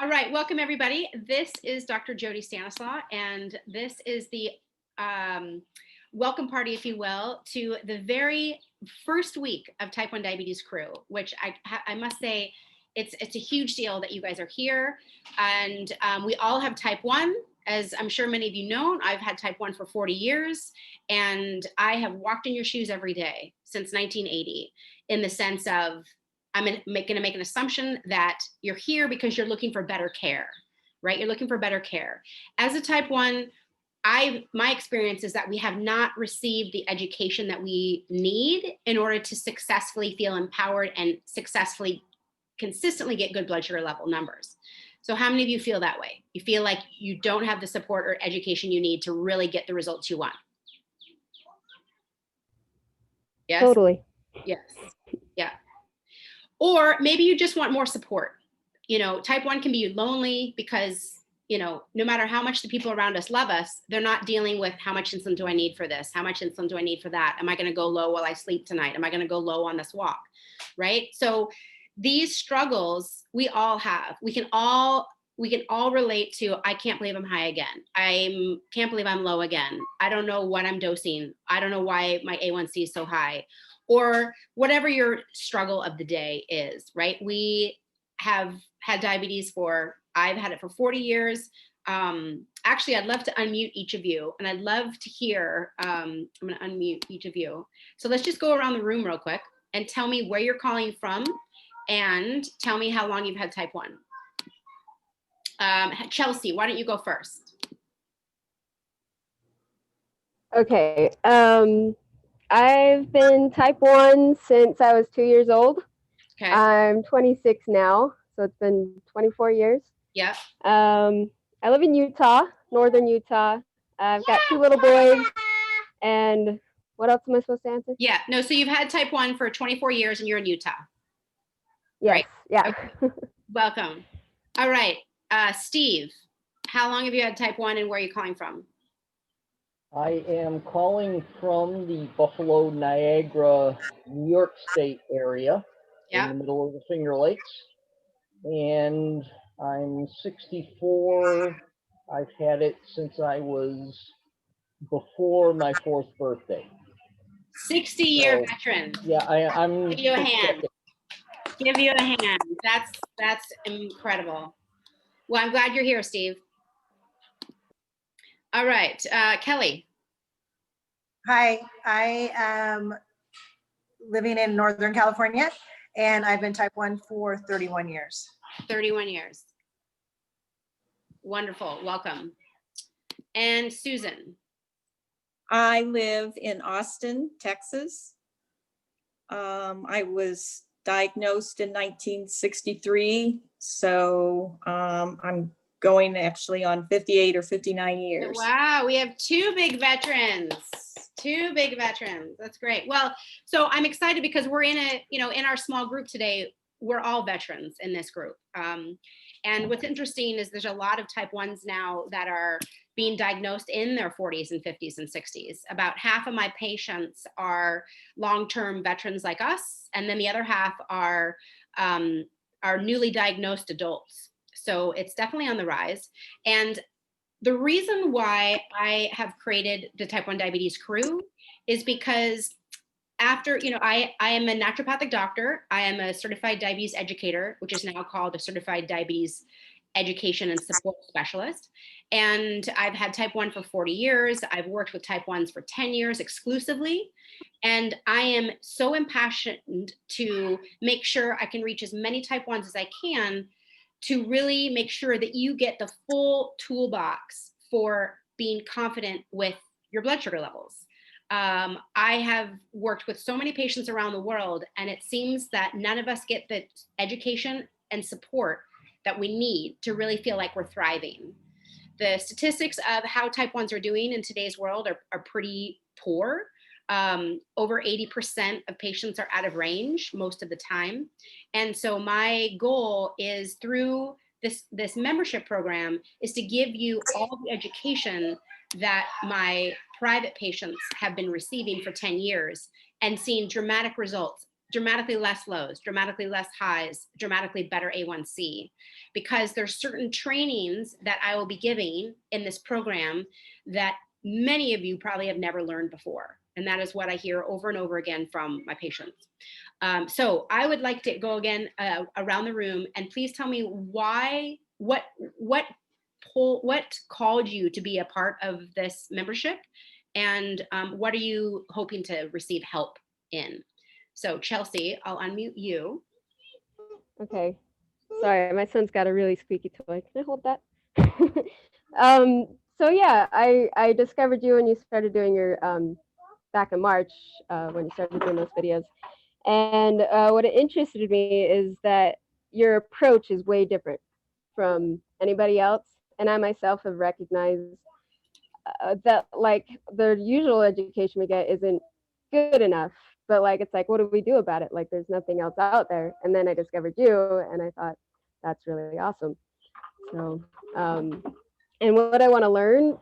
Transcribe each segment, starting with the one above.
All right, welcome everybody. This is Dr. Jody Stanislaw, and this is the welcome party, if you will, to the very first week of Type 1 Diabetes Crew, which I must say, it's a huge deal that you guys are here. And we all have Type 1. As I'm sure many of you know, I've had Type 1 for 40 years, and I have walked in your shoes every day since 1980, in the sense of, I'm going to make an assumption that you're here because you're looking for better care, right? You're looking for better care. As a Type 1, my experience is that we have not received the education that we need in order to successfully feel empowered and successfully, consistently get good blood sugar level numbers. So how many of you feel that way? You feel like you don't have the support or education you need to really get the results you want? Yes? Totally. Yes. Yeah. Or maybe you just want more support. You know, Type 1 can be lonely because, you know, no matter how much the people around us love us, they're not dealing with how much insulin do I need for this? How much insulin do I need for that? Am I going to go low while I sleep tonight? Am I going to go low on this walk? Right? So these struggles we all have. We can all relate to, I can't believe I'm high again. I can't believe I'm low again. I don't know what I'm dosing. I don't know why my A1C is so high. Or whatever your struggle of the day is, right? We have had diabetes I've had it for 40 years. Actually, I'd love to unmute each of you, and I'd love to hear, I'm gonna unmute each of you. So let's just go around the room real quick and tell me where you're calling from and tell me how long you've had Type 1. Chelsea, why don't you go first? Okay. I've been Type 1 since I was 2 years old. Okay. I'm 26 now, so it's been 24 years. Yeah. I live in Utah, northern Utah. I've got 2 little boys, and what else am I supposed to answer? Yeah, no, so you've had Type 1 for 24 years and you're in Utah. Yes, right? Yeah. Okay. Welcome. All right, Steve, how long have you had Type 1 and where are you calling from? I am calling from the Buffalo, Niagara, New York State area, in the middle of the Finger Lakes. And I'm 64. I've had it since I was before my 4th birthday. 60-year veteran. Yeah, I'm. Give you a hand. Give you a hand. That's incredible. Well, I'm glad you're here, Steve. All right, Kelly. Hi, I am living in Northern California, and I've been Type 1 for 31 years. 31 years. Wonderful, welcome. And Susan. I live in Austin, Texas. I was diagnosed in 1963, so I'm going actually on 58 or 59 years. Wow, we have 2 big veterans. 2 big veterans. That's great. Well, so I'm excited because we're in our small group today, we're all veterans in this group. And what's interesting is there's a lot of Type 1s now that are being diagnosed in their 40s and 50s and 60s. About half of my patients are long-term veterans like us, and then the other half are newly diagnosed adults. So it's definitely on the rise. And the reason why I have created the Type 1 Diabetes Crew is because after, I am a naturopathic doctor. I am a certified diabetes educator, which is now called a certified diabetes education and support specialist. And I've had Type 1 for 40 years. I've worked with Type 1s for 10 years exclusively. And I am so impassioned to make sure I can reach as many Type 1s as I can to really make sure that you get the full toolbox for being confident with your blood sugar levels. I have worked with so many patients around the world, and it seems that none of us get the education and support that we need to really feel like we're thriving. The statistics of how Type 1s are doing in today's world are pretty poor. Over 80% of patients are out of range most of the time. And so my goal is through this membership program is to give you all the education that my private patients have been receiving for 10 years and seeing dramatic results dramatically less lows, dramatically less highs, dramatically better A1C, because there's certain trainings that I will be giving in this program that many of you probably have never learned before. And that is what I hear over and over again from my patients. So I would like to go again around the room, and please tell me why, what called you to be a part of this membership, and what are you hoping to receive help in? So Chelsea, I'll unmute you. Okay. Sorry, my son's got a really squeaky toy. Can I hold that? So yeah, I discovered you when you started doing your back in March when you started doing those videos. And what it interested me is that your approach is way different from anybody else. And I myself have recognized that like the usual education we get isn't good enough. But like, it's like, what do we do about it? Like, there's nothing else out there. And then I discovered you, and I thought, that's really awesome. So, and what I want to learn,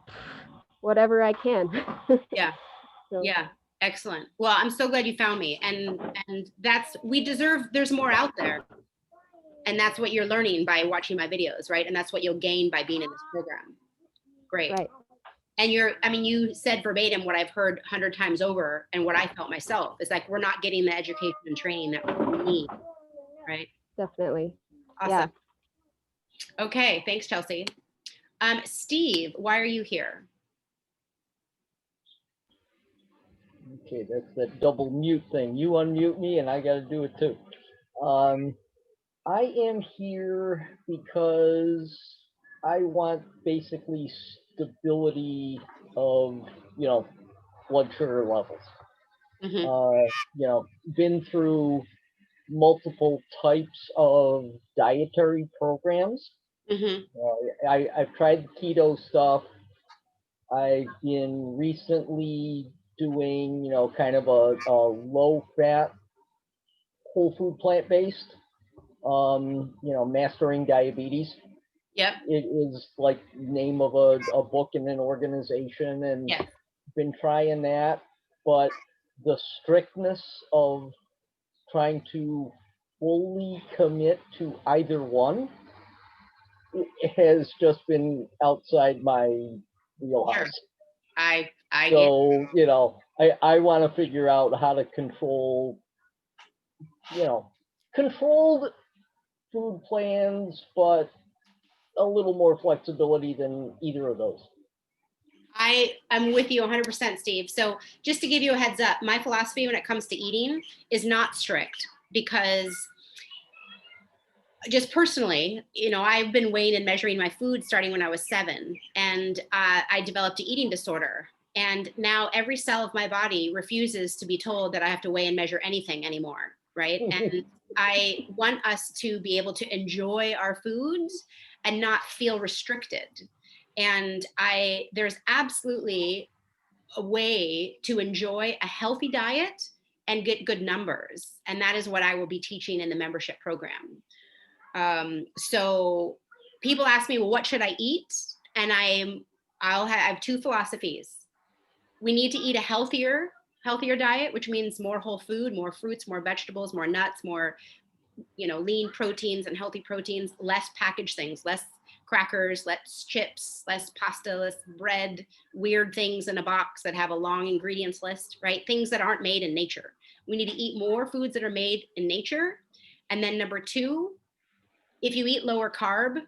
whatever I can. Yeah. So. Yeah. Excellent. Well, I'm so glad you found me. And that's, we deserve, there's more out there. And that's what you're learning by watching my videos, right? And that's what you'll gain by being in this program. Great. Right. And I mean, you said verbatim what I've heard 100 times over, and what I felt myself is like, we're not getting the education and training that we need, right? Definitely. Awesome. Yeah. Okay, thanks, Chelsea. Steve, why are you here? Okay, that's that double mute thing. You unmute me and I got to do it too. I am here because I want basically stability of, blood sugar levels. Been through multiple types of dietary programs. I've tried the keto stuff. I've been recently doing, kind of a low fat, whole food plant-based, mastering diabetes. Yep. It is like name of a book in an organization, and Yes. been trying that, but the strictness of trying to fully commit to either one has just been outside my wheelhouse. Sure. I So, I want to figure out how to control, controlled food plans, but a little more flexibility than either of those. I'm with you 100%, Steve. So just to give you a heads up, my philosophy when it comes to eating is not strict, because just personally, I've been weighing and measuring my food starting when I was 7, and I developed an eating disorder. And now every cell of my body refuses to be told that I have to weigh and measure anything anymore, right? And I want us to be able to enjoy our foods and not feel restricted. And there's absolutely a way to enjoy a healthy diet and get good numbers. And that is what I will be teaching in the membership program. So people ask me, well, what should I eat? And I have 2 philosophies. We need to eat a healthier diet, which means more whole food, more fruits, more vegetables, more nuts, more, lean proteins and healthy proteins, less packaged things, less crackers, less chips, less pasta, less bread, weird things in a box that have a long ingredients list, right? Things that aren't made in nature. We need to eat more foods that are made in nature. And then number 2, if you eat lower carb,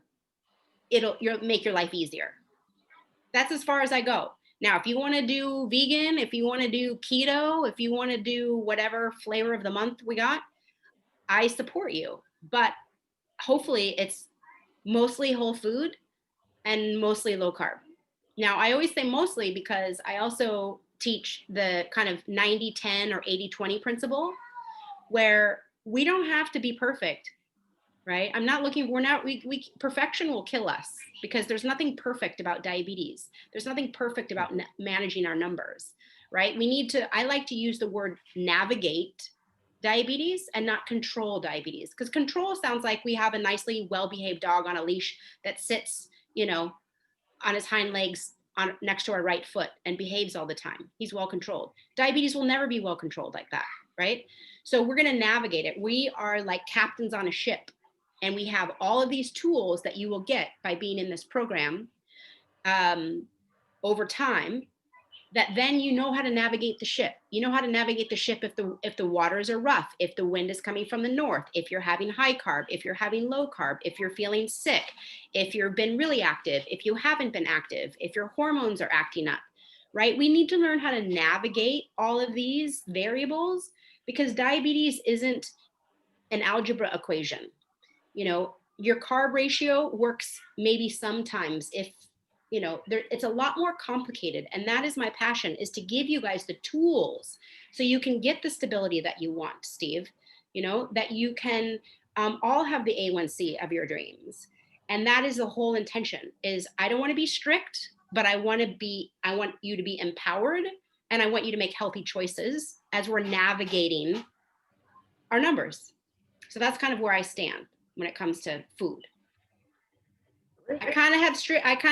you'll make your life easier. That's as far as I go. Now, if you want to do vegan, if you want to do keto, if you want to do whatever flavor of the month we got, I support you. But hopefully it's mostly whole food and mostly low carb. Now, I always say mostly because I also teach the kind of 90-10 or 80-20 principle, where we don't have to be perfect, right? I'm not looking, perfection will kill us, because there's nothing perfect about diabetes. There's nothing perfect about managing our numbers, right? I like to use the word navigate diabetes and not control diabetes, because control sounds like we have a nicely well-behaved dog on a leash that sits, on his hind legs next to our right foot and behaves all the time. He's well controlled. Diabetes will never be well controlled like that. right? So we're going to navigate it. We are like captains on a ship, and we have all of these tools that you will get by being in this program over time, that then you know how to navigate the ship. You know how to navigate the ship if the waters are rough, if the wind is coming from the north, if you're having high carb, if you're having low carb, if you're feeling sick, if you've been really active, if you haven't been active, if your hormones are acting up, right? We need to learn how to navigate all of these variables, because diabetes isn't an algebra equation. You know, your carb ratio works maybe sometimes if, you know, it's a lot more complicated. And that is my passion, is to give you guys the tools so you can get the stability that you want, Steve, you know, that you can all have the A1C of your dreams. And that is the whole intention, is I don't want to be strict, but I want you to be empowered, and I want you to make healthy choices as we're navigating our numbers. So that's kind of where I stand when it comes to food. I kind of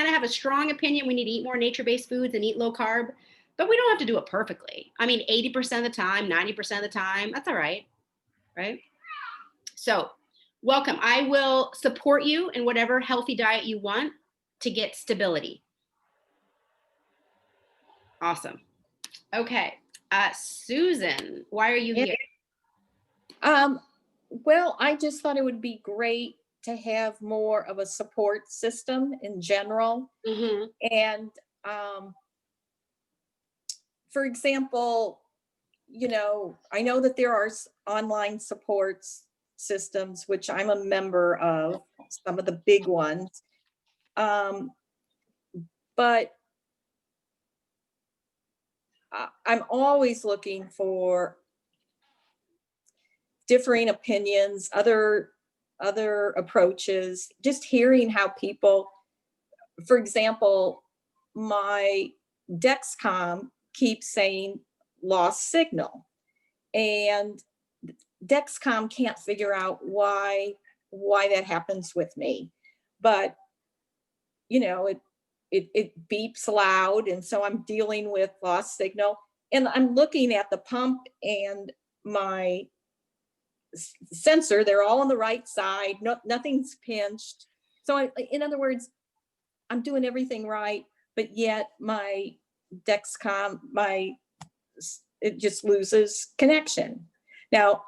have a strong opinion. We need to eat more nature-based foods and eat low carb, but we don't have to do it perfectly. I mean, 80% of the time, 90% of the time, that's all right, right? So welcome. I will support you in whatever healthy diet you want to get stability. Awesome. Okay. Susan, why are you here? Well, I just thought it would be great to have more of a support system in general. Mm-hmm. And for example, you know, I know that there are online support systems, which I'm a member of, some of the big ones. But I'm always looking for differing opinions, other approaches, just hearing how people, for example, my Dexcom keeps saying lost signal, and Dexcom can't figure out why that happens with me. But you know, it beeps loud, and so I'm dealing with lost signal, and I'm looking at the pump and my sensor, they're all on the right side, nothing's pinched. So in other words, I'm doing everything right, but yet my Dexcom, it just loses connection. Now,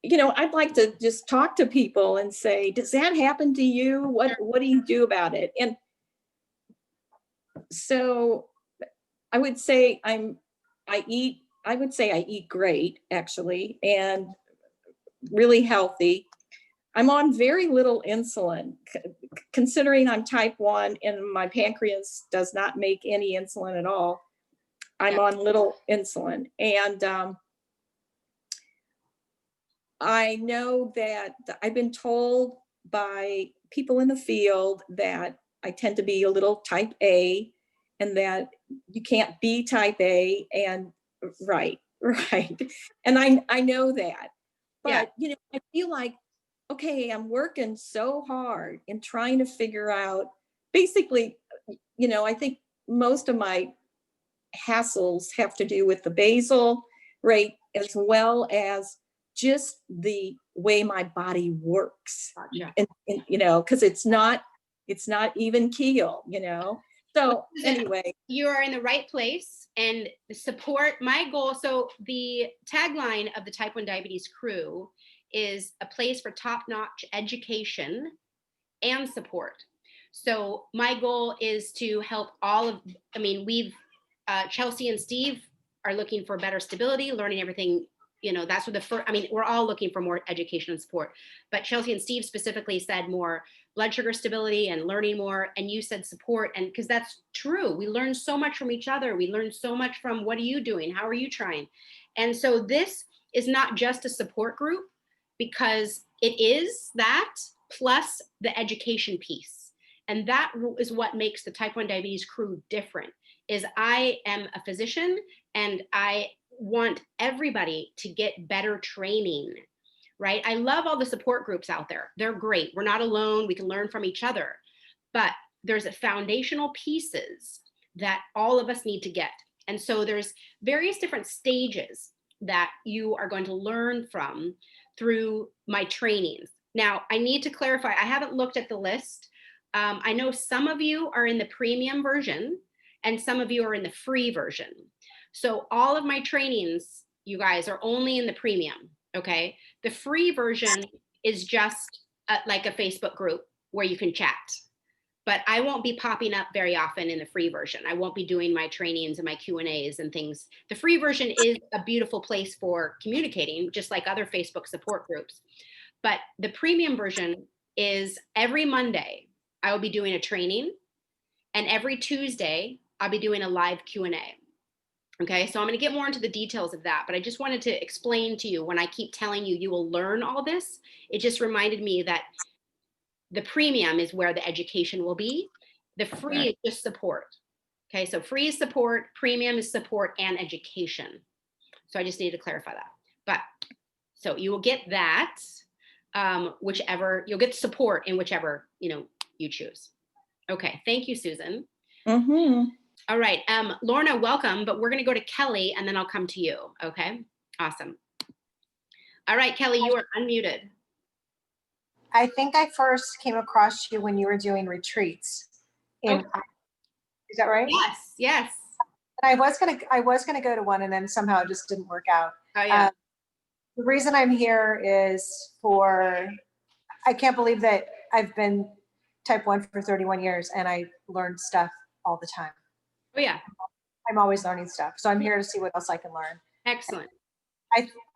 you know, I'd like to just talk to people and say, does that happen to you? What do you do about it? And so I would say I eat great, actually, and really healthy. I'm on very little insulin, considering I'm type 1 and my pancreas does not make any insulin at all. I'm on little insulin. And I know that I've been told by people in the field that I tend to be a little type A, and that you can't be type A, and right. And I know that, but you know, I feel like, okay, I'm working so hard in trying to figure out, basically, you know, I think most of my hassles have to do with the basal rate, as well as just the way my body works. Gotcha. And you know, because it's not even keel, you know. So anyway, you are in the right place, and support my goal. So the tagline of the Type 1 Diabetes Crew is a place for top-notch education and support. So my goal is to help Chelsea and Steve are looking for better stability, learning everything. You know, that's what we're all looking for more education and support, but Chelsea and Steve specifically said more blood sugar stability and learning more. And you said support, and because that's true. We learn so much from each other. We learn so much from, what are you doing? How are you trying? And so this is not just a support group, because it is that plus the education piece. And that is what makes the Type 1 Diabetes Crew different, is I am a physician, and I want everybody to get better training, right? I love all the support groups out there. They're great. We're not alone. We can learn from each other. But there's a foundational pieces that all of us need to get. And so there's various different stages that you are going to learn from through my trainings. Now, I need to clarify, I haven't looked at the list. I know some of you are in the premium version and some of you are in the free version. So all of my trainings, you guys, are only in the premium, okay? The free version is just like a Facebook group where you can chat. But I won't be popping up very often in the free version. I won't be doing my trainings and my Q&As and things. The free version is a beautiful place for communicating, just like other Facebook support groups. But the premium version is every Monday, I will be doing a training. And every Tuesday, I'll be doing a live Q&A. Okay, so I'm going to get more into the details of that, but I just wanted to explain to you, when I keep telling you, you will learn all this, it just reminded me that the premium is where the education will be. The free is just support. Okay, so free is support, premium is support and education. So I just need to clarify that. But so you will get that, whichever, you'll get support in whichever, you choose. Okay, thank you, Susan. All right, Lorna, welcome, but we're gonna go to Kelly and then I'll come to you, okay? Awesome. All right, Kelly, you are unmuted. I think I first came across you when you were doing retreats. Is that right? Yes, yes. I was gonna go to one and then somehow it just didn't work out. Oh yeah. The reason I'm here is I can't believe that I've been type 1 for 31 years and I learned stuff all the time. Oh yeah. I'm always learning stuff. So I'm here to see what else I can learn. Excellent.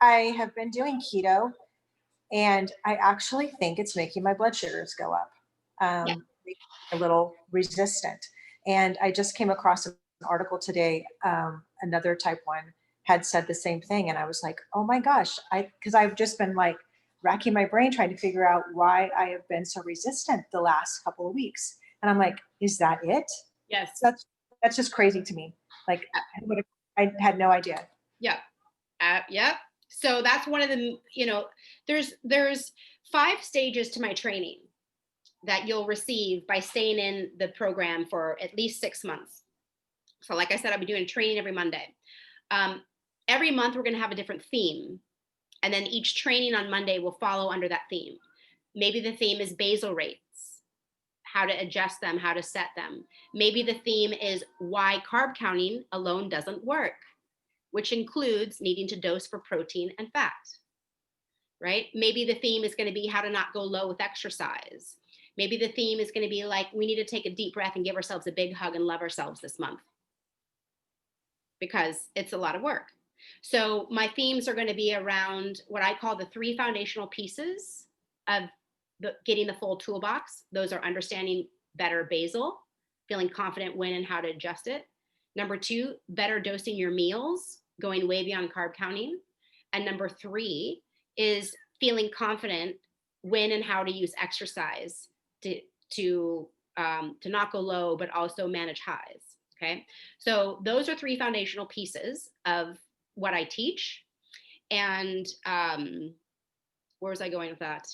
I have been doing keto and I actually think it's making my blood sugars go up, a little resistant. And I just came across an article today. Another type 1 had said the same thing. And I was like, oh my gosh, because I've just been like racking my brain trying to figure out why I have been so resistant the last couple of weeks. And I'm like, is that it? Yes. That's just crazy to me. Like I had no idea. Yeah. Yep. So that's one of the, there's 5 stages to my training that you'll receive by staying in the program for at least 6 months. So like I said, I'll be doing training every Monday. Every month we're going to have a different theme. And then each training on Monday will follow under that theme. Maybe the theme is basal rates, how to adjust them, how to set them. Maybe the theme is why carb counting alone doesn't work, which includes needing to dose for protein and fat, right? Maybe the theme is going to be how to not go low with exercise. Maybe the theme is going to be like, we need to take a deep breath and give ourselves a big hug and love ourselves this month because it's a lot of work. So my themes are going to be around what I call the 3 foundational pieces of getting the full toolbox. Those are understanding better basal, feeling confident when and how to adjust it. Number 2, better dosing your meals, going way beyond carb counting. And number 3 is feeling confident when and how to use exercise to not go low, but also manage highs. Okay, so those are 3 foundational pieces of what I teach. And where was I going with that?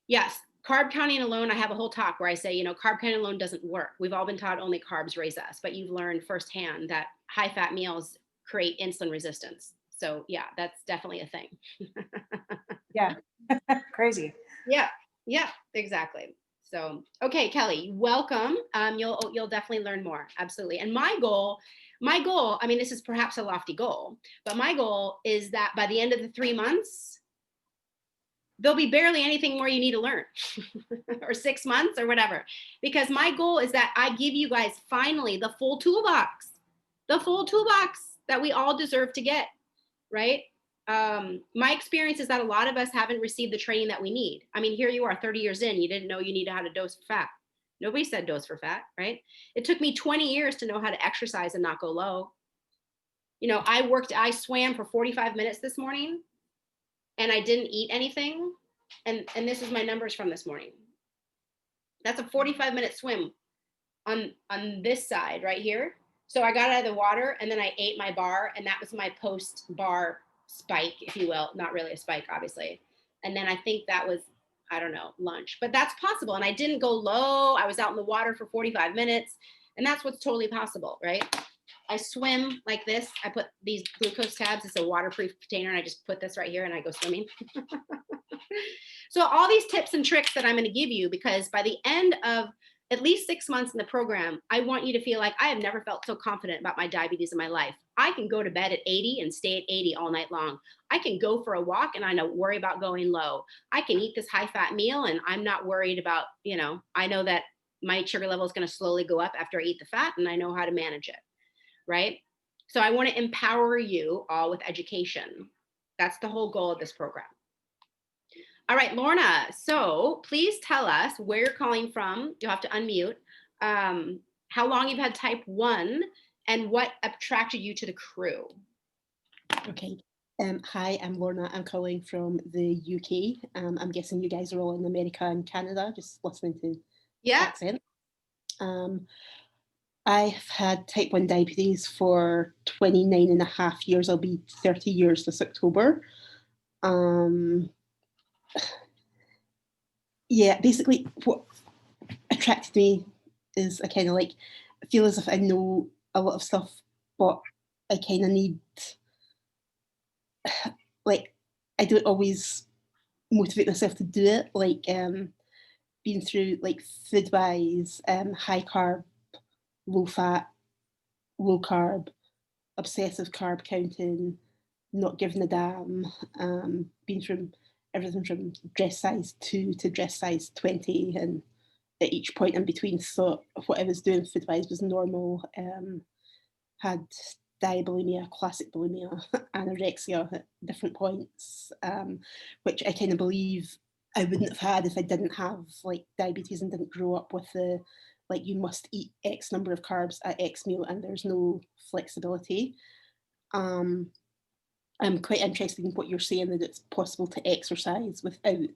Yes, carb counting alone, I have a whole talk where I say, carb counting alone doesn't work. We've all been taught only carbs raise us, but you've learned firsthand that high fat meals create insulin resistance. So yeah, that's definitely a thing. Yeah, crazy. Yeah, exactly. So, okay, Kelly, welcome. You'll definitely learn more. Absolutely. And my goal, I mean, this is perhaps a lofty goal, but my goal is that by the end of the 3 months, there'll be barely anything more you need to learn or 6 months or whatever, because my goal is that I give you guys finally the full toolbox that we all deserve to get, right? My experience is that a lot of us haven't received the training that we need. I mean, here you are 30 years in, you didn't know you needed how to dose for fat. Nobody said dose for fat, right? It took me 20 years to know how to exercise and not go low. I swam for 45 minutes this morning and I didn't eat anything. And this is my numbers from this morning. That's a 45-minute swim on this side right here. So I got out of the water and then I ate my bar, and that was my post-bar spike, if you will. Not really a spike, obviously. And then I think that was, I don't know, lunch, but that's possible. And I didn't go low. I was out in the water for 45 minutes, and that's what's totally possible, right? I swim like this. I put these glucose tabs. It's a waterproof container. And I just put this right here and I go swimming. So all these tips and tricks that I'm going to give you, because by the end of at least 6 months in the program, I want you to feel like I have never felt so confident about my diabetes in my life. I can go to bed at 80 and stay at 80 all night long. I can go for a walk and I don't worry about going low. I can eat this high fat meal and I'm not worried about, I know that my sugar level is going to slowly go up after I eat the fat and I know how to manage it, right? So I want to empower you all with education. That's the whole goal of this program. All right, Lorna, so please tell us where you're calling from. You'll have to unmute. How long you've had type 1 and what attracted you to the crew. Okay. Hi, I'm Lorna. I'm calling from the UK. I'm guessing you guys are all in America and Canada, just listening to the accent. I've had type 1 diabetes for 29 and a half years. I'll be 30 years this October. Yeah, basically what attracted me is I kind of like feel as if I know a lot of stuff, but I kind of need, like, I don't always motivate myself to do it. Like being through like food wise, high carb, low fat, low carb, obsessive carb counting, not giving a damn, being from everything from dress size 2 to dress size 20, and at each point in between thought what I was doing food wise was normal. Had diabulimia, classic bulimia, anorexia at different points, which I kind of believe I wouldn't have had if I didn't have like diabetes and didn't grow up with the like you must eat X number of carbs at X meal and there's no flexibility. I'm quite interested in what you're saying, that it's possible to exercise without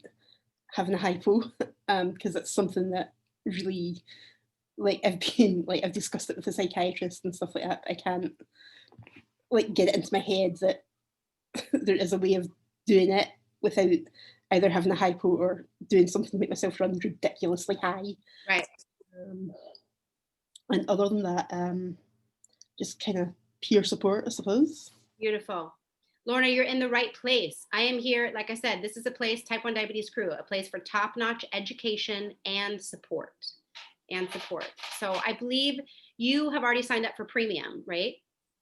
having a hypo, because it's something that really, like I've discussed it with a psychiatrist and stuff like that. I can't like get it into my head that there is a way of doing it without either having a hypo or doing something to make myself run ridiculously high. Right. And other than that, just kind of peer support, I suppose. Beautiful. Lorna, you're in the right place. I am here, like I said, this is a place, Type 1 Diabetes Crew, a place for top-notch education and support. So I believe you have already signed up for premium, right?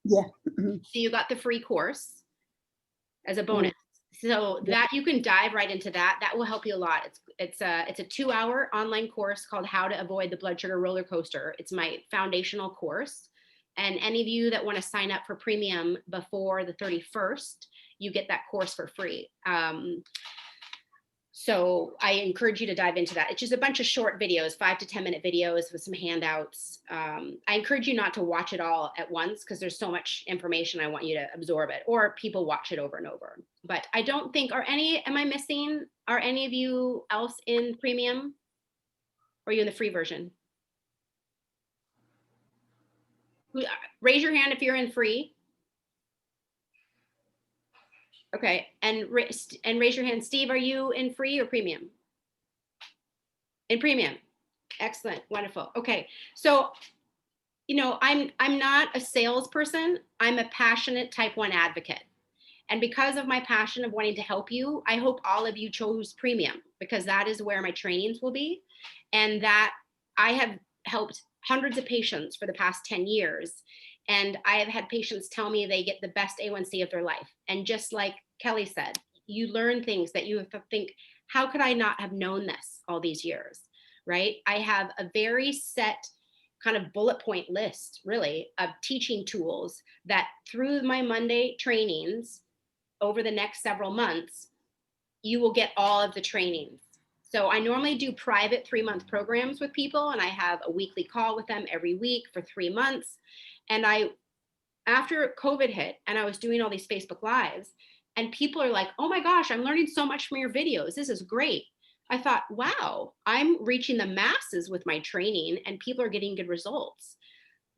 Yeah. So you got the free course as a bonus. So that you can dive right into that. That will help you a lot. It's a 2-hour online course called How to Avoid the Blood Sugar Roller Coaster. It's my foundational course. And any of you that want to sign up for premium before the 31st, you get that course for free. So I encourage you to dive into that. It's just a bunch of short videos, 5 to 10 minute videos with some handouts. I encourage you not to watch it all at once because there's so much information. I want you to absorb it, or people watch it over and over. But I don't think, are any of you else in premium? Or are you in the free version? Raise your hand if you're in free. Okay, and raise your hand. Steve, are you in free or premium? In premium. Excellent, wonderful. Okay, so I'm not a salesperson. I'm a passionate type 1 advocate. And because of my passion of wanting to help you, I hope all of you chose premium, because that is where my trainings will be. And that I have helped hundreds of patients for the past 10 years. And I have had patients tell me they get the best A1C of their life. And just like Kelly said, you learn things that you have to think, how could I not have known this all these years, right? I have a very set kind of bullet point list, really, of teaching tools that through my Monday trainings over the next several months, you will get all of the trainings. So I normally do private 3-month programs with people, and I have a weekly call with them every week for 3 months. And after COVID hit and I was doing all these Facebook Lives, and people are like, oh my gosh, I'm learning so much from your videos. This is great. I thought, wow, I'm reaching the masses with my training and people are getting good results.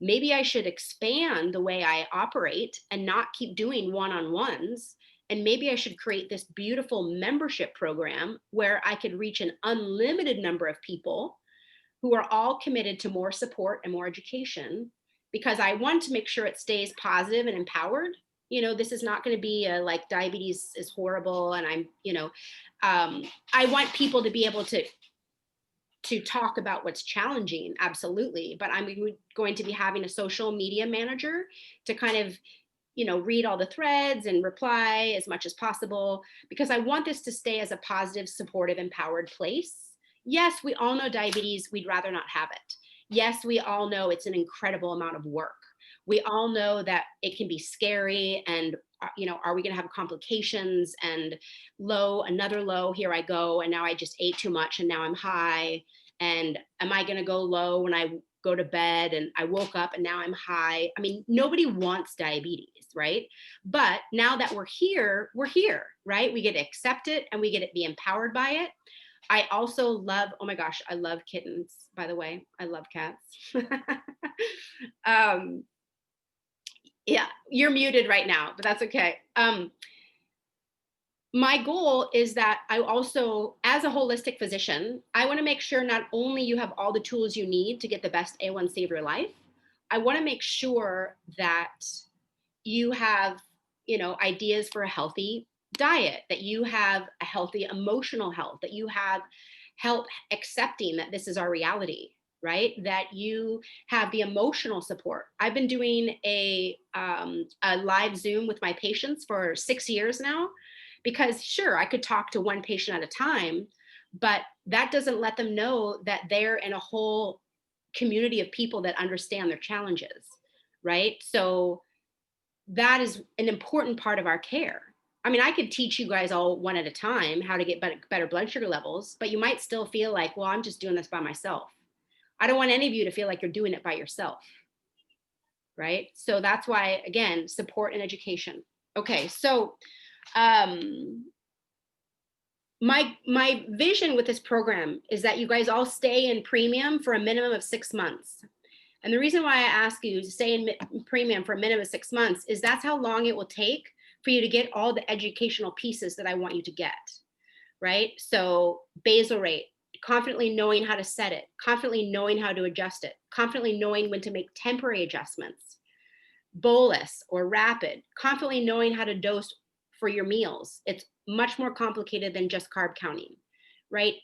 Maybe I should expand the way I operate and not keep doing one-on-ones. And maybe I should create this beautiful membership program where I could reach an unlimited number of people who are all committed to more support and more education, because I want to make sure it stays positive and empowered. You know, this is not going to be a like diabetes is horrible and I'm, you know, I want people to be able to talk about what's challenging, absolutely. But I'm going to be having a social media manager to kind of, you know, read all the threads and reply as much as possible, because I want this to stay as a positive, supportive, empowered place. Yes, we all know diabetes, we'd rather not have it. Yes, we all know it's an incredible amount of work. We all know that it can be scary and, you know, are we going to have complications and another low, here I go. And now I just ate too much and now I'm high. And am I going to go low when I go to bed and I woke up and now I'm high? I mean, nobody wants diabetes, right? But now that we're here, right? We get to accept it and we get to be empowered by it. I also love, oh my gosh, I love kittens, by the way. I love cats. Yeah, you're muted right now, but that's okay. My goal is that I also, as a holistic physician, I want to make sure not only you have all the tools you need to get the best A1C of your life, I want to make sure that you have, you know, ideas for a healthy diet, that you have a healthy emotional health, that you have help accepting that this is our reality, right? That you have the emotional support. I've been doing a live Zoom with my patients for 6 years now, because sure, I could talk to one patient at a time, but that doesn't let them know that they're in a whole community of people that understand their challenges, right? So that is an important part of our care. I mean, I could teach you guys all one at a time how to get better blood sugar levels, but you might still feel like, well, I'm just doing this by myself. I don't want any of you to feel like you're doing it by yourself, right? So that's why, again, support and education. Okay, so my vision with this program is that you guys all stay in premium for a minimum of 6 months. And the reason why I ask you to stay in premium for a minimum of 6 months is that's how long it will take for you to get all the educational pieces that I want you to get, right? So basal rate, confidently knowing how to set it, confidently knowing how to adjust it, confidently knowing when to make temporary adjustments, bolus or rapid, confidently knowing how to dose for your meals. It's much more complicated than just carb counting, right?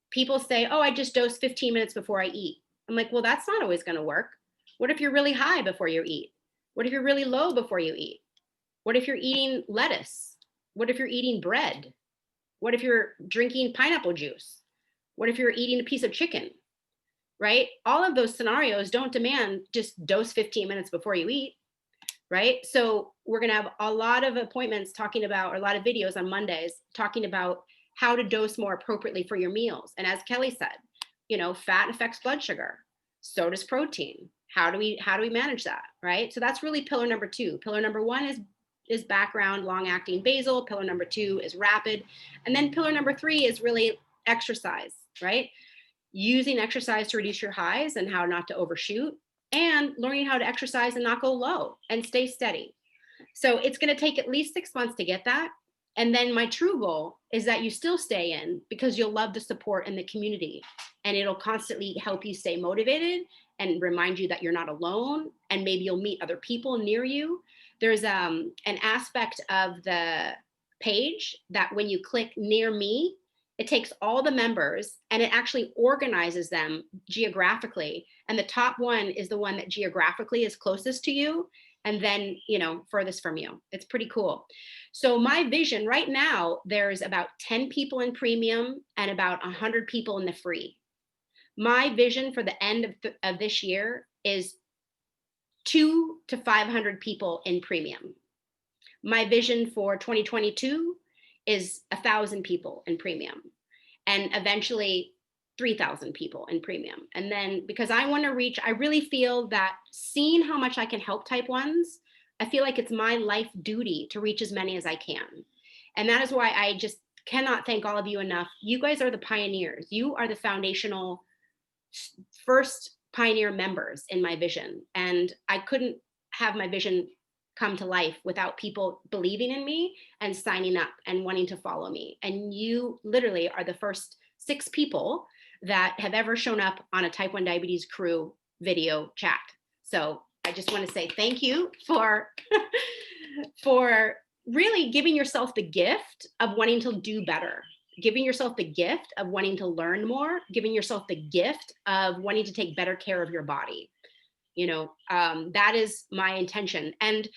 People say, oh, I just dose 15 minutes before I eat. I'm like, well, that's not always going to work. What if you're really high before you eat? What if you're really low before you eat? What if you're eating lettuce? What if you're eating bread? What if you're drinking pineapple juice? What if you're eating a piece of chicken, right? All of those scenarios don't demand just dose 15 minutes before you eat, right? So we're going to have a lot of appointments talking about, or a lot of videos on Mondays talking about how to dose more appropriately for your meals. And as Kelly said, you know, fat affects blood sugar. So does protein. How do we manage that, right? So that's really pillar number 2. Pillar number 1 is background, long-acting basal. Pillar number 2 is rapid. And then pillar number 3 is really exercise, right? Using exercise to reduce your highs and how not to overshoot, and learning how to exercise and not go low and stay steady. So it's going to take at least 6 months to get that. And then my true goal is that you still stay in, because you'll love the support in the community, and it'll constantly help you stay motivated and remind you that you're not alone, and maybe you'll meet other people near you. There's an aspect of the page that when you click near me, it takes all the members and it actually organizes them geographically. And the top one is the one that geographically is closest to you, and then, you know, furthest from you. It's pretty cool. So my vision right now, there's about 10 people in premium and about 100 people in the free. My vision for the end of this year is 200 to 500 people in premium. My vision for 2022 is 1,000 people in premium, and eventually 3,000 people in premium. And then, because I want to reach, I really feel that seeing how much I can help type 1s, I feel like it's my life duty to reach as many as I can. And that is why I just cannot thank all of you enough. You guys are the pioneers. You are the foundational first pioneer members in my vision. And I couldn't have my vision come to life without people believing in me and signing up and wanting to follow me. And you literally are the first 6 people that have ever shown up on a type 1 diabetes crew video chat. So I just want to say thank you for, for really giving yourself the gift of wanting to do better, giving yourself the gift of wanting to learn more, giving yourself the gift of wanting to take better care of your body. You know, that is my intention. And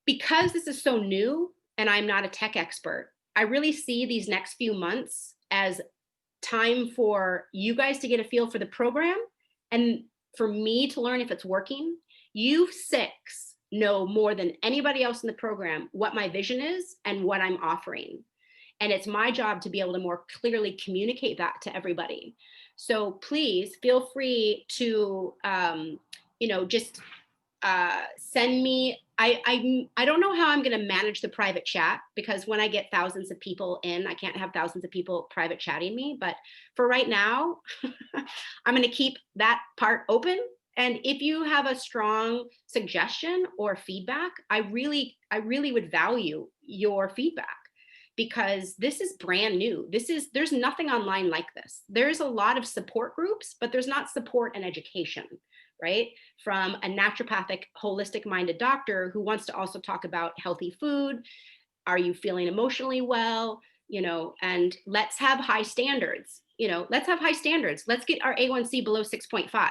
because this is so new and I'm not a tech expert, I really see these next few months as time for you guys to get a feel for the program and for me to learn if it's working. You 6 know more than anybody else in the program what my vision is and what I'm offering. And it's my job to be able to more clearly communicate that to everybody. So please feel free to, you know, just send me, I don't know how I'm going to manage the private chat, because when I get thousands of people in, I can't have thousands of people private chatting me. But for right now, I'm going to keep that part open. And if you have a strong suggestion or feedback, I really would value your feedback, because this is brand new. There's nothing online like this. There's a lot of support groups, but there's not support and education, right? From a naturopathic, holistic minded doctor who wants to also talk about healthy food. Are you feeling emotionally well? You know, and let's have high standards. You know, let's have high standards. Let's get our A1C below 6.5.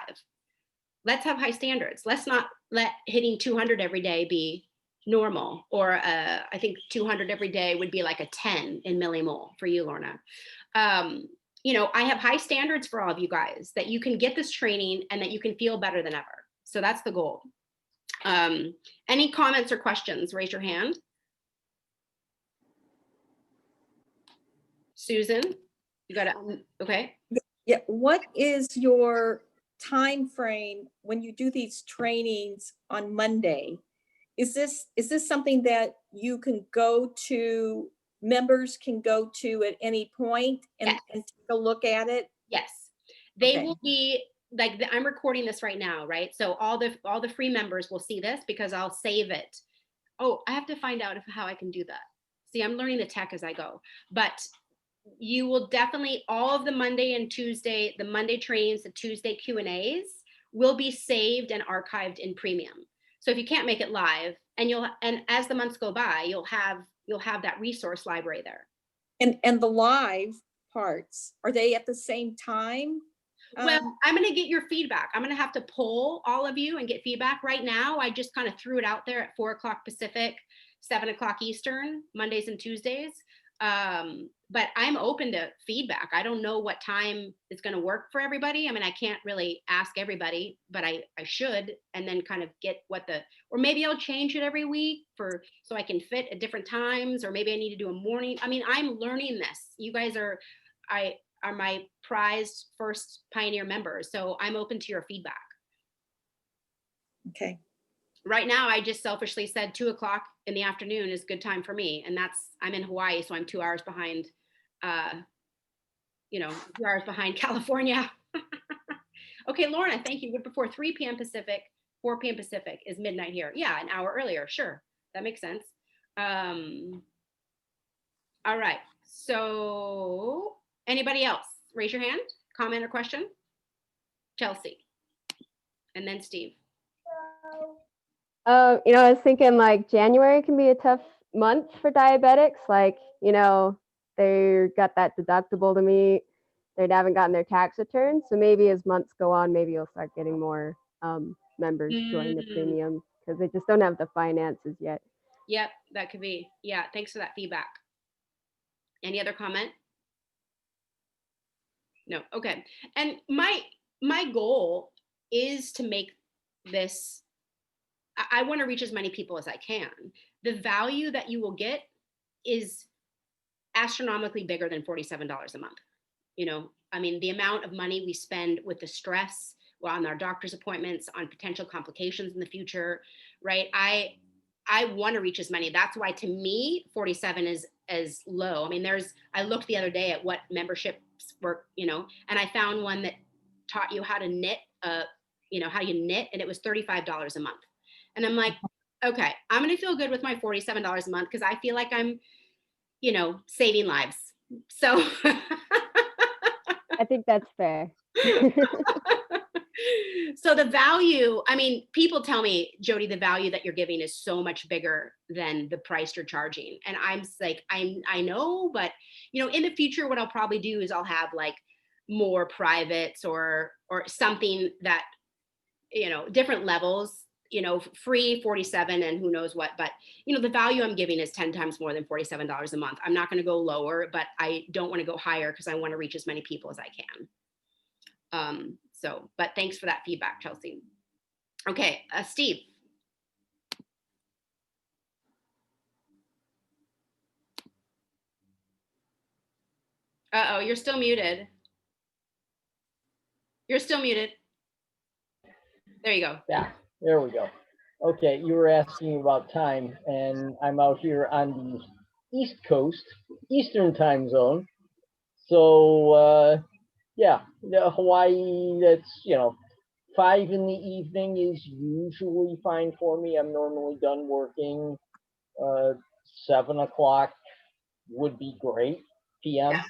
Let's have high standards. Let's not let hitting 200 every day be normal, or I think 200 every day would be like a 10 in millimole for you, Lorna. You know, I have high standards for all of you guys, that you can get this training and that you can feel better than ever. So that's the goal. Any comments or questions? Raise your hand. Susan, you got it. Okay. Yeah. What is your time frame when you do these trainings on Monday? Is this something that you can go to, members can go to at any point and, Yes. and take a look at it? Yes, they Okay. will be like, I'm recording this right now, right? So all the free members will see this, because I'll save it. Oh, I have to find out how I can do that. See, I'm learning the tech as I go, but you will definitely, all of the Monday and Tuesday, the Monday trainings, the Tuesday Q&As will be saved and archived in premium. So if you can't make it live, and as the months go by, you'll have that resource library there. And the live parts, are they at the same time? Well, I'm going to get your feedback. I'm going to have to poll all of you and get feedback. Right now, I just kind of threw it out there at 4 o'clock Pacific, 7 o'clock Eastern, Mondays and Tuesdays. But I'm open to feedback. I don't know what time is going to work for everybody. I mean, I can't really ask everybody, but I should, and then kind of get or maybe I'll change it every week so I can fit at different times, or maybe I need to do a morning. I mean, I'm learning this. You guys are my prized first pioneer members. So I'm open to your feedback. Okay. Right now, I just selfishly said 2 o'clock in the afternoon is good time for me. And I'm in Hawaii, so I'm 2 hours behind, 2 hours behind California. Okay, Lorna, thank you. Before 3 p.m. Pacific, 4 p.m. Pacific is midnight here. Yeah, an hour earlier. Sure, that makes sense. All right, so anybody else? Raise your hand, comment or question. Chelsea, and then Steve. I was thinking like January can be a tough month for diabetics. Like, they got that deductible to meet. They haven't gotten their tax return. So maybe as months go on, maybe you'll start getting more members join the premium, because they just don't have the finances yet. Yep, that could be. Yeah, thanks for that feedback. Any other comment? No, okay. And my goal is to make this, I want to reach as many people as I can. The value that you will get is astronomically bigger than $47 a month. I mean, the amount of money we spend with the stress on our doctor's appointments, on potential complications in the future, right? I want to reach as many. That's why, to me, 47 is as low. I mean, I looked the other day at what memberships were, and I found one that taught you how to knit, how you knit, and it was $35 a month. And I'm like, okay, I'm going to feel good with my $47 a month, because I feel like I'm, saving lives. So I think that's fair. So the value, I mean, people tell me, Jody, the value that you're giving is so much bigger than the price you're charging. And I'm like, I know, but you know, in the future, what I'll probably do is I'll have like more privates or something that, you know, different levels, you know, free 47 and who knows what, but you know, the value I'm giving is 10 times more than $47 a month. I'm not going to go lower, but I don't want to go higher because I want to reach as many people as I can. So, but thanks for that feedback, Chelsea. Okay, Steve. Uh-oh, you're still muted. You're still muted. There you go. Yeah, there we go. Okay, you were asking about time, and I'm out here on the East Coast, Eastern time zone. So, yeah, Hawaii, that's, you know, 5 in the evening is usually fine for me. I'm normally done working. 7 o'clock would be great, PM.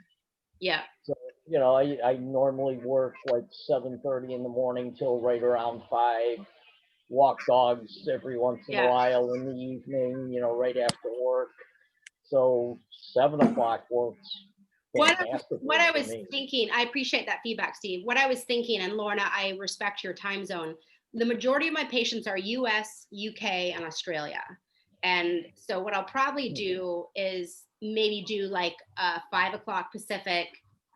Yeah. So, you know, I normally work like 7:30 in the morning till right around 5. Walk dogs every once in a while in the evening, you know, right after work. So 7 o'clock works. What I was thinking, I appreciate that feedback, Steve. What I was thinking, and Lorna, I respect your time zone. The majority of my patients are US, UK, and Australia. And so what I'll probably do is maybe do like 5 o'clock Pacific,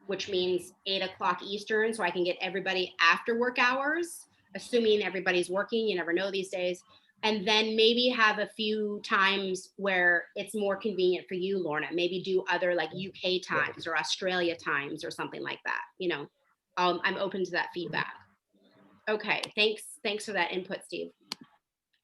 which means 8 o'clock Eastern, so I can get everybody after work hours, assuming everybody's working, you never know these days. And then maybe have a few times where it's more convenient for you, Lorna. Maybe do other like UK times or Australia times or something like that. You know, I'm open to that feedback. Okay, thanks for that input, Steve.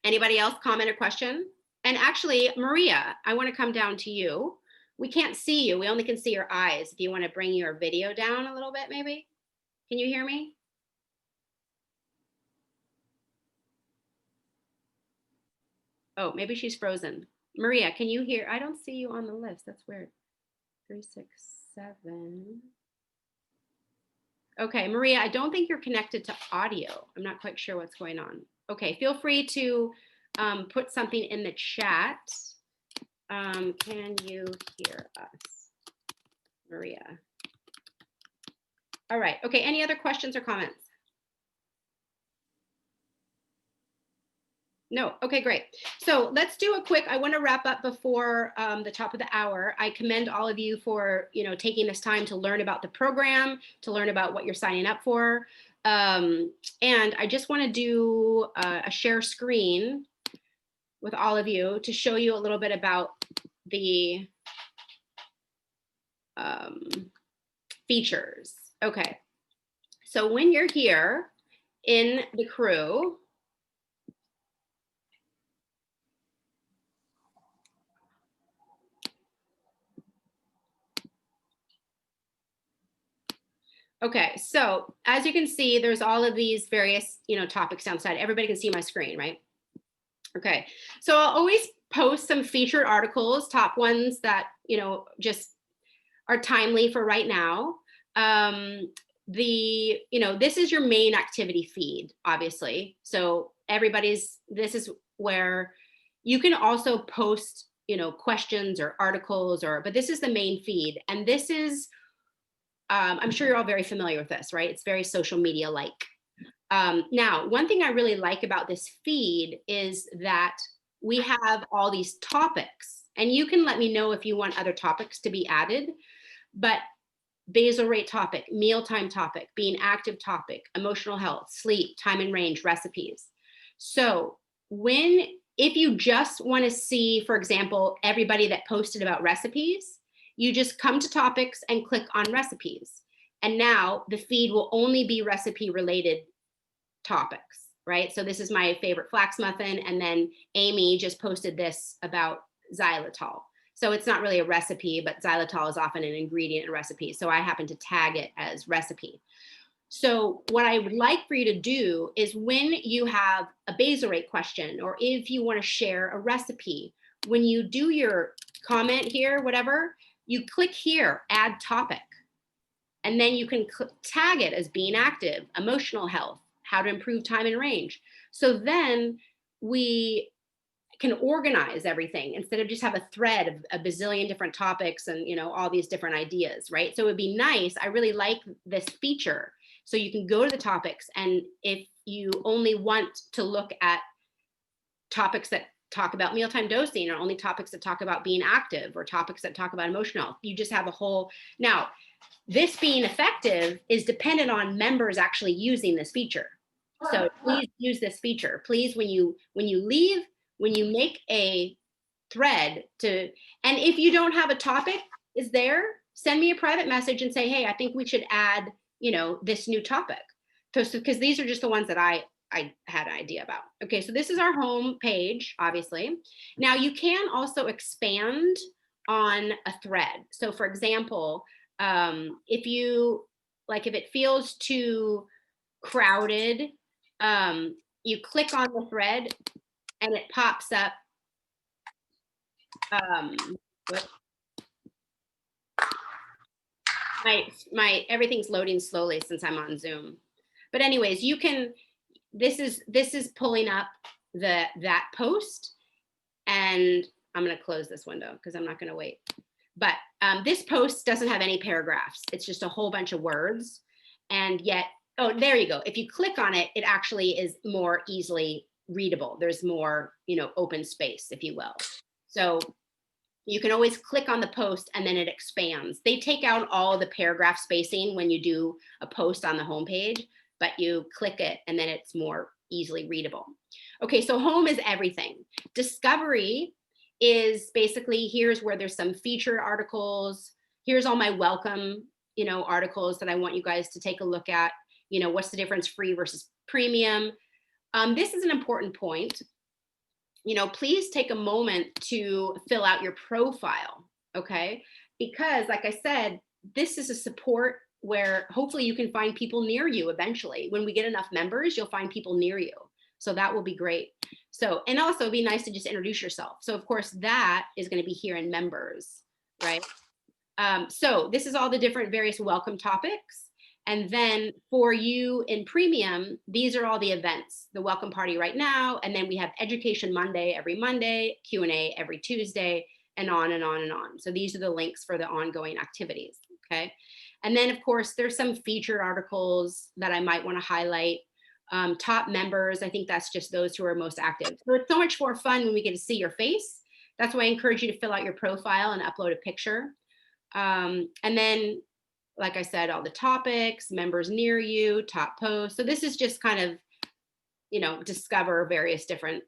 Anybody else comment or question? And actually, Maria, I want to come down to you. We can't see you. We only can see your eyes. If you want to bring your video down a little bit, maybe. Can you hear me? Oh, maybe she's frozen. Maria, can you hear? I don't see you on the list. That's weird. 367. Okay, Maria, I don't think you're connected to audio. I'm not quite sure what's going on. Okay, feel free to put something in the chat. Can you hear us, Maria? All right. Okay, any other questions or comments? No. Okay, great. So let's do a quick, I want to wrap up before the top of the hour. I commend all of you for, you know, taking this time to learn about the program, to learn about what you're signing up for. And I just want to do a share screen with all of you to show you a little bit about the features. Okay. So when you're here in the crew, okay, so as you can see, there's all of these various, you know, topics downside. Everybody can see my screen, right? Okay, so I'll always post some featured articles, top ones that, you know, just are timely for right now. You know, this is your main activity feed, obviously. So this is where you can also post, you know, questions or articles but this is the main feed. And this is, I'm sure you're all very familiar with this, right? It's very social media-like. Now, one thing I really like about this feed is that we have all these topics, and you can let me know if you want other topics to be added, but basal rate topic, mealtime topic, being active topic, emotional health, sleep, time and range, recipes. So if you just want to see, for example, everybody that posted about recipes, you just come to topics and click on recipes. And now the feed will only be recipe related topics, right? So this is my favorite flax muffin. And then Amy just posted this about xylitol. So it's not really a recipe, but xylitol is often an ingredient in recipes. So I happen to tag it as recipe. So what I would like for you to do is when you have a basal rate question, or if you want to share a recipe, when you do your comment here, whatever, you click here, add topic. And then you can tag it as being active, emotional health, how to improve time in range. So then we can organize everything instead of just have a thread of a bazillion different topics and, you know, all these different ideas, right? So it would be nice. I really like this feature. So you can go to the topics, and if you only want to look at topics that talk about mealtime dosing, or only topics that talk about being active, or topics that talk about emotional health, you just have a whole. Now, this being effective is dependent on members actually using this feature. So please use this feature. Please, when you leave, when you make a thread to, and if you don't have a topic is there, send me a private message and say, hey, I think we should add, you know, this new topic. So, because these are just the ones that I had an idea about. Okay, so this is our home page, obviously. Now you can also expand on a thread. So for example, if you, like, if it feels too crowded, you click on the thread and it pops up. My everything's loading slowly since I'm on Zoom. But anyways, you can, this is pulling up that post, and I'm going to close this window because I'm not going to wait. But this post doesn't have any paragraphs. It's just a whole bunch of words. And yet, oh, there you go. If you click on it, it actually is more easily readable. There's more, you know, open space, if you will. So you can always click on the post and then it expands. They take out all the paragraph spacing when you do a post on the homepage, but you click it and then it's more easily readable. Okay, so home is everything. Discovery is basically, here's where there's some featured articles. Here's all my welcome, you know, articles that I want you guys to take a look at. You know, what's the difference free versus premium? This is an important point. You know, please take a moment to fill out your profile, okay? Because like I said, this is a support where hopefully you can find people near you eventually. When we get enough members, you'll find people near you. So that will be great. So, and also it'd be nice to just introduce yourself. So of course that is going to be here in members, right? So this is all the different various welcome topics. And then for you in premium, these are all the events, the welcome party right now. And then we have Education Monday every Monday, Q&A every Tuesday, and on and on and on. So these are the links for the ongoing activities, okay? And then of course, there's some featured articles that I might want to highlight. Top members, I think that's just those who are most active. So it's so much more fun when we get to see your face. That's why I encourage you to fill out your profile and upload a picture. And then, like I said, all the topics, members near you, top posts. So this is just kind of, you know, discover various different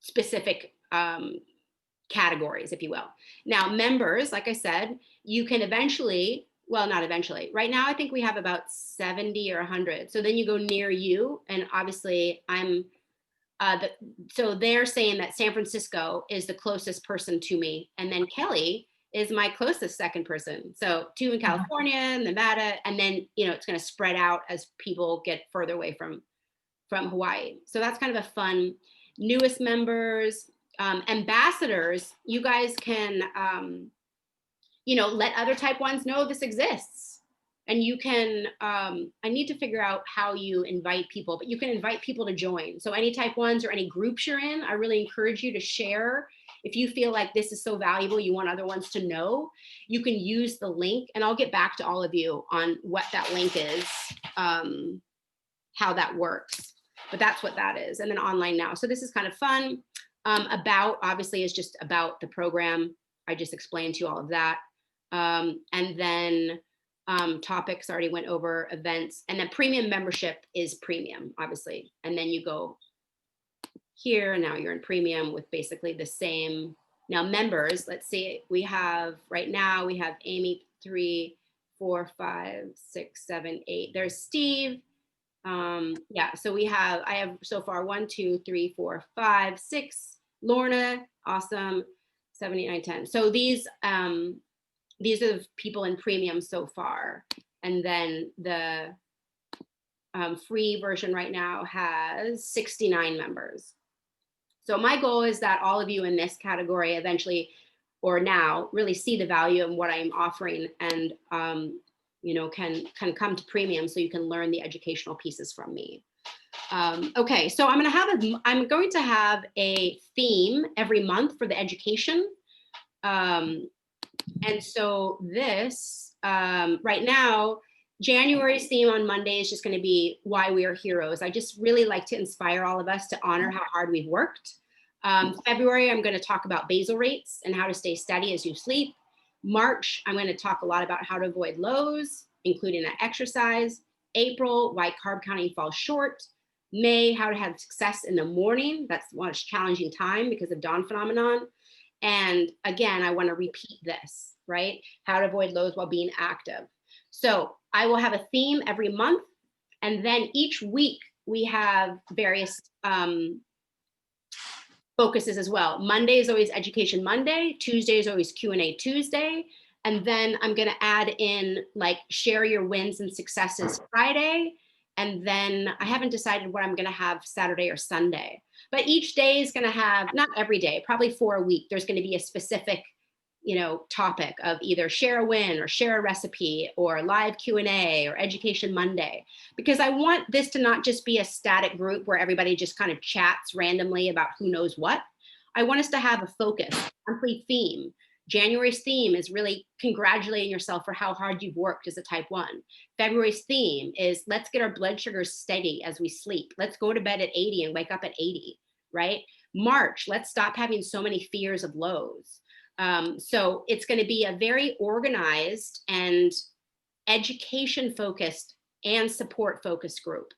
specific categories, if you will. Now, members, like I said, you can eventually, well, not eventually. Right now, I think we have about 70 or 100. So then you go near you, and obviously I'm, so they're saying that San Francisco is the closest person to me, and then Kelly is my closest second person. So 2 in California, Nevada, and then, you know, it's going to spread out as people get further away from Hawaii. So that's kind of a fun. Newest members, ambassadors, you guys can, you know, let other type 1s know this exists. And you can, I need to figure out how you invite people, but you can invite people to join. So any type 1s or any groups you're in, I really encourage you to share. If you feel like this is so valuable, you want other ones to know, you can use the link, and I'll get back to all of you on what that link is, how that works, but that's what that is. And then online now. So this is kind of fun. About, obviously, is just about the program. I just explained to you all of that. And then topics already went over, events, and then premium membership is premium, obviously. And then you go here, and now you're in premium with basically the same. Now members, let's see, we have, right now we have Amy, 3, 4, 5, 6, 7, 8. There's Steve. Yeah, so we have, I have so far 1, 2, 3, 4, 5, 6. Lorna, awesome. 7, 8, 9, 10. So these are the people in premium so far. And then the free version right now has 69 members. So my goal is that all of you in this category eventually, or now, really see the value of what I'm offering, and can come to premium so you can learn the educational pieces from me. Okay, so I'm going to have a theme every month for the education. And so this, right now, January's theme on Monday is just going to be why we are heroes. I just really like to inspire all of us to honor how hard we've worked. February, I'm going to talk about basal rates and how to stay steady as you sleep. March, I'm going to talk a lot about how to avoid lows, including that exercise. April, why carb counting falls short. May, how to have success in the morning. That's one challenging time because of dawn phenomenon. And again, I want to repeat this, right? How to avoid lows while being active. So I will have a theme every month. And then each week we have various focuses as well. Monday is always Education Monday. Tuesday is always Q&A Tuesday. And then I'm going to add in like share your wins and successes Friday. And then I haven't decided what I'm going to have Saturday or Sunday. But each day is going to have, not every day, probably for a week, there's going to be a specific, topic of either share a win or share a recipe or live Q&A or Education Monday. Because I want this to not just be a static group where everybody just kind of chats randomly about who knows what. I want us to have a focus, monthly theme. January's theme is really congratulating yourself for how hard you've worked as a type 1. February's theme is let's get our blood sugars steady as we sleep. Let's go to bed at 80 and wake up at 80, right? March, let's stop having so many fears of lows. So it's going to be a very organized and education focused and support focused group.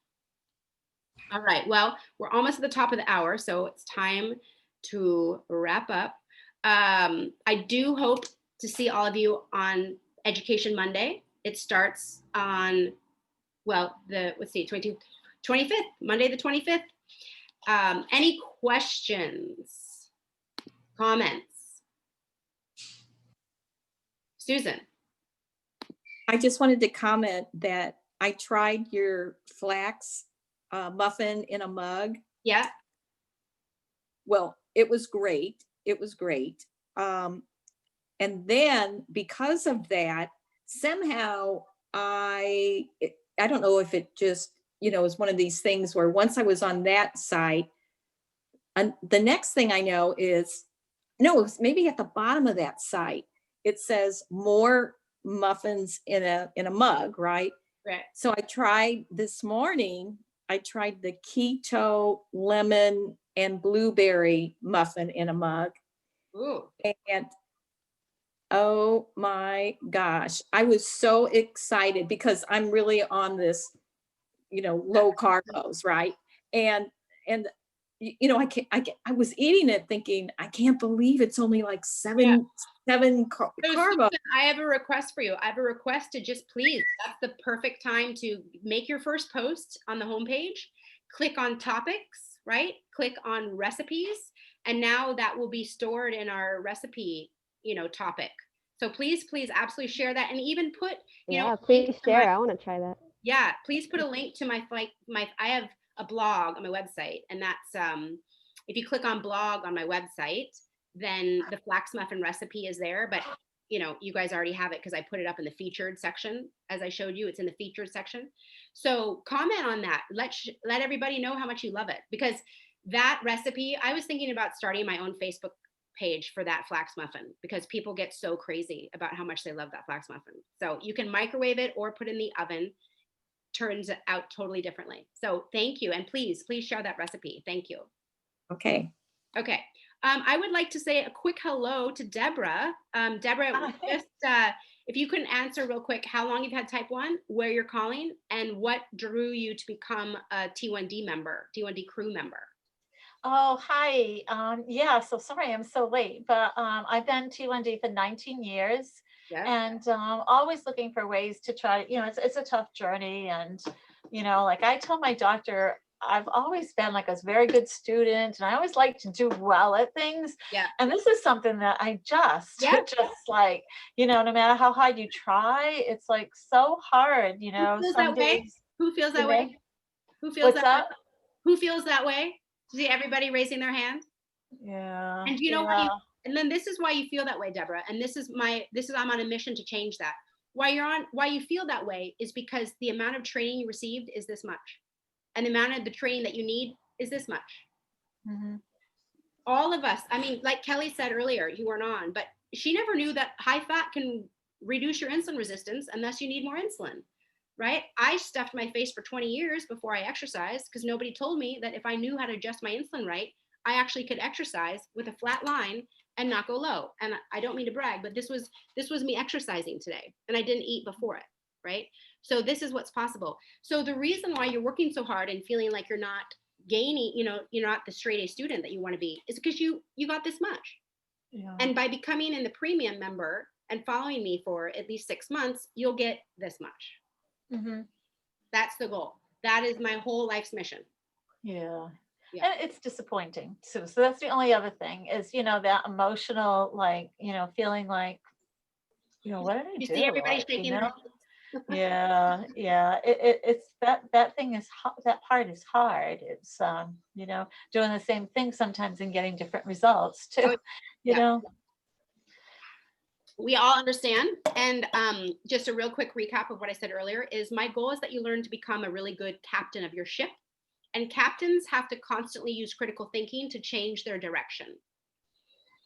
All right, well, we're almost at the top of the hour, so it's time to wrap up. I do hope to see all of you on Education Monday. It starts on, well, 25th, Monday the 25th. Any questions, comments? Susan. I just wanted to comment that I tried your flax muffin in a mug. Yeah. Well, it was great. It was great. And then because of that, somehow I don't know if it just, is one of these things where once I was on that site, and the next thing I know is, no, it was maybe at the bottom of that site, it says more muffins in a mug, right? Right. So I tried this morning, I tried the keto lemon and blueberry muffin in a mug. Ooh. And oh my gosh, I was so excited because I'm really on this, low carbos, right? And I was eating it thinking, I can't believe it's only like seven carbs. Susan, I have a request for you. I have a request to just please, that's the perfect time to make your first post on the homepage, click on topics, right? Click on recipes. And now that will be stored in our recipe, topic. So please absolutely share that. And even put, please share. I want to try that. Yeah, please put a link to my I have a blog on my website, and that's if you click on blog on my website, then the flax muffin recipe is there. But you guys already have it because I put it up in the featured section. As I showed you, it's in the featured section. So comment on that. Let everybody know how much you love it, because that recipe, I was thinking about starting my own Facebook page for that flax muffin because people get so crazy about how much they love that flax muffin. So you can microwave it or put in the oven. Turns out totally differently. So thank you. And please share that recipe. Thank you. Okay. Okay. I would like to say a quick hello to Deborah. Deborah, just if you can answer real quick, how long you've had type 1, where you're calling, and what drew you to become a T1D member, T1D Crew member. Oh, hi. Yeah, so sorry I'm so late, but I've been T1D for 19 years. Yeah. And always looking for ways to try, it's a tough journey. And, like I told my doctor, I've always been like a very good student and I always like to do well at things. Yeah. And this is something that I just like, no matter how hard you try, it's like so hard, Who feels that way? Who feels that way? Who feels What's that way? Who feels that way? See everybody raising their hand? Yeah. And you know what? And then this is why you feel that way, Deborah. And this is I'm on a mission to change that. why you feel that way is because the amount of training you received is this much. And the amount of the training that you need is this much. Mhm. All of us, I mean, like Kelly said earlier, you weren't on, but she never knew that high fat can reduce your insulin resistance unless you need more insulin, right? I stuffed my face for 20 years before I exercised because nobody told me that if I knew how to adjust my insulin right, I actually could exercise with a flat line and not go low. And I don't mean to brag, but this was me exercising today, and I didn't eat before it, right? So this is what's possible. So the reason why you're working so hard and feeling like you're not gaining, you're not the straight A student that you want to be, is because you got this much. Yeah. And by becoming in the premium member and following me for at least 6 months, you'll get this much. Mhm. That's the goal. That is my whole life's mission. Yeah. Yeah. And it's disappointing too. So that's the only other thing is, that emotional, like, feeling like, what did I You do? see everybody Like, shaking their heads. Yeah. It's that thing is that part is hard. It's doing the same thing sometimes and getting different results too. Oh, yeah. You We all understand. And just a real quick recap of what I said earlier is my goal is that you learn to become a really good captain of your ship. And captains have to constantly use critical thinking to change their direction.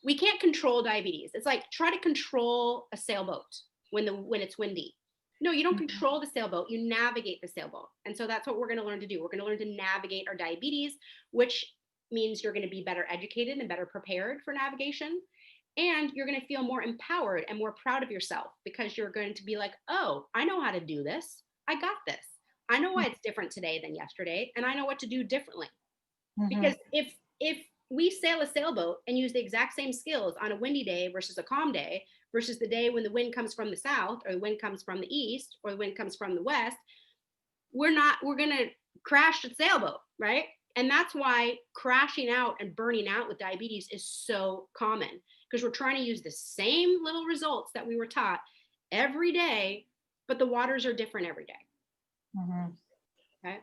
We can't control diabetes. It's like try to control a sailboat when it's windy. No, you don't control the sailboat, you navigate the sailboat. And so that's what we're going to learn to do. We're going to learn to navigate our diabetes, which means you're going to be better educated and better prepared for navigation. And you're going to feel more empowered and more proud of yourself because you're going to be like, oh, I know how to do this. I got this. I know why it's different today than yesterday, and I know what to do differently. Because if we sail a sailboat and use the exact same skills on a windy day versus a calm day versus the day when the wind comes from the south or the wind comes from the east or the wind comes from the west, we're going to crash the sailboat, right? And that's why crashing out and burning out with diabetes is so common because we're trying to use the same little results that we were taught every day, but the waters are different every day. Okay.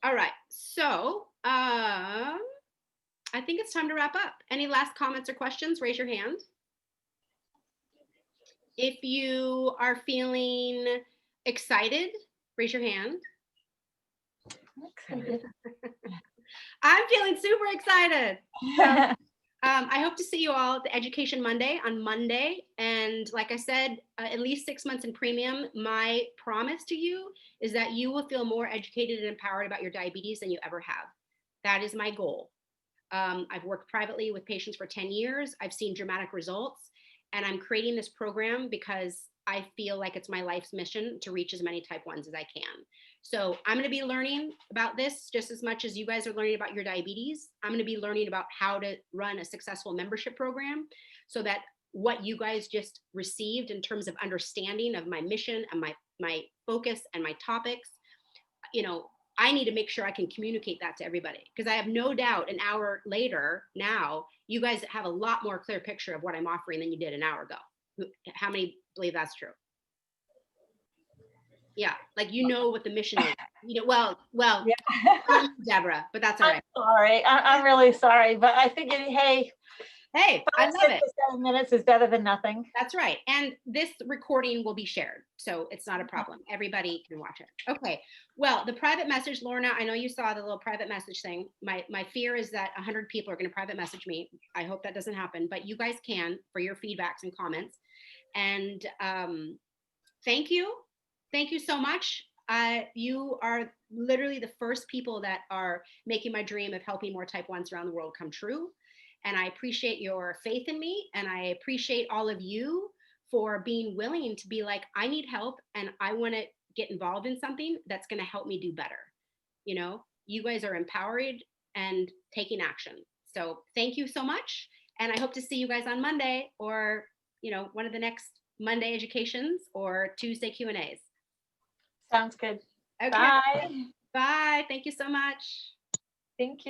All right. So I think it's time to wrap up. Any last comments or questions? Raise your hand. If you are feeling excited, raise your hand. I'm feeling super excited. So, I hope to see you all at the Education Monday on Monday. And like I said, at least 6 months in premium, my promise to you is that you will feel more educated and empowered about your diabetes than you ever have. That is my goal. I've worked privately with patients for 10 years. I've seen dramatic results. And I'm creating this program because I feel like it's my life's mission to reach as many type 1s as I can. So I'm going to be learning about this just as much as you guys are learning about your diabetes. I'm going to be learning about how to run a successful membership program so that what you guys just received in terms of understanding of my mission and my focus and my topics, I need to make sure I can communicate that to everybody because I have no doubt an hour later now, you guys have a lot more clear picture of what I'm offering than you did an hour ago. How many believe that's true? Yeah, like what the mission is. Well, Yeah. Deborah, but that's all right. I'm sorry. I'm really sorry, but I think hey, I love it. 7 minutes is better than nothing. That's right. And this recording will be shared, so it's not a problem. Everybody can watch it. Okay. Well, the private message, Lorna, I know you saw the little private message thing. My fear is that 100 people are going to private message me. I hope that doesn't happen, but you guys can for your feedbacks and comments. And thank you. Thank you so much. You are literally the first people that are making my dream of helping more type 1s around the world come true. And I appreciate your faith in me. And I appreciate all of you for being willing to be like, I need help and I want to get involved in something that's going to help me do better. You guys are empowered and taking action. So thank you so much. And I hope to see you guys on Monday or, one of the next Monday educations or Tuesday Q&As. Sounds good. Okay. Bye. Bye. Thank you so much. Thank you.